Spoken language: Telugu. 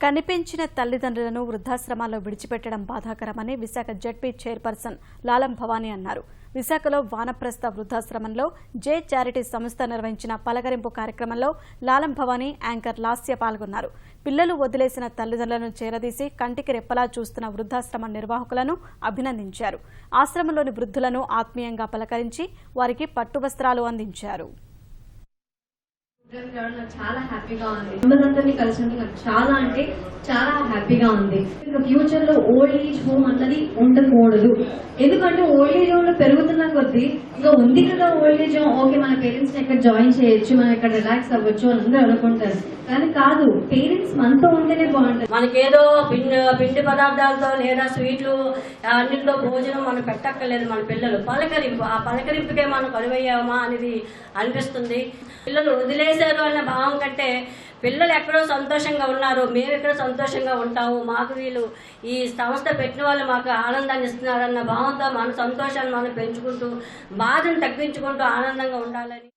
కనిపించిన తల్లిదండ్రులను వృద్ధాశ్రమాల్లో విడిచిపెట్టడం బాధాకరమని విశాఖ జడ్పీ చైర్పర్సన్ లాలం భవానీ అన్నారు. విశాఖలో వానప్రస్థ వృద్ధాశ్రమంలో జే చారిటీ సంస్థ నిర్వహించిన పలకరింపు కార్యక్రమంలో లాలం భవానీ, యాంకర్ లాస్య పాల్గొన్నారు. పిల్లలు వదిలేసిన తల్లిదండ్రులను చేరదీసి కంటికి రెప్పలా చూస్తున్న వృద్ధాశ్రమ నిర్వాహకులను అభినందించారు. ఆశ్రమంలోని వృద్ధులను ఆత్మీయంగా పలకరించి వారికి పట్టువస్త్రాలు అందించారు. చాలా హ్యాపీగా ఉంది. అందరినీ కలిసినందుకు నాకు చాలా అంటే చాలా హ్యాపీగా ఉంది. ఇంకా ఫ్యూచర్ లో ఓల్డ్ ఏజ్ హోమ్ అన్నది ఉండకూడదు. ఎందుకంటే ఓల్డ్ ఏజ్ హోమ్ లో పెరుగుతున్న కొద్దీ ఇంకా ఉంది కదా ఓల్డ్ ఏజ్ హోమ్, ఓకే మన పేరెంట్స్ ని ఇక్కడ జాయిన్ చేయొచ్చు, మనం ఇక్కడ రిలాక్స్ అవ్వచ్చు అని అందరూ అనుకుంటారు. కానీ కాదు, పేరెంట్స్ మనతో ఉంటేనే బాగుంటుంది. మనకేదో పిండి పదార్థాలతో లేదా స్వీట్లు అన్నింటితో భోజనం మనం పెట్టక్కర్లేదు. మన పిల్లలు పలకరింపు, ఆ పలకరింపుకే మనం కలువయ్యామా అనేది అనిపిస్తుంది. పిల్లలు వదిలేశారు అన్న భావం కంటే పిల్లలు ఎక్కడో సంతోషంగా ఉన్నారు, మేము ఎక్కడో సంతోషంగా ఉంటాము, మాకు వీళ్ళు ఈ సంస్థ పెట్టిన వాళ్ళు మాకు ఆనందాన్ని ఇస్తున్నారన్న భావంతో మన సంతోషాన్ని మనం పెంచుకుంటూ బాధను తగ్గించుకుంటూ ఆనందంగా ఉండాలని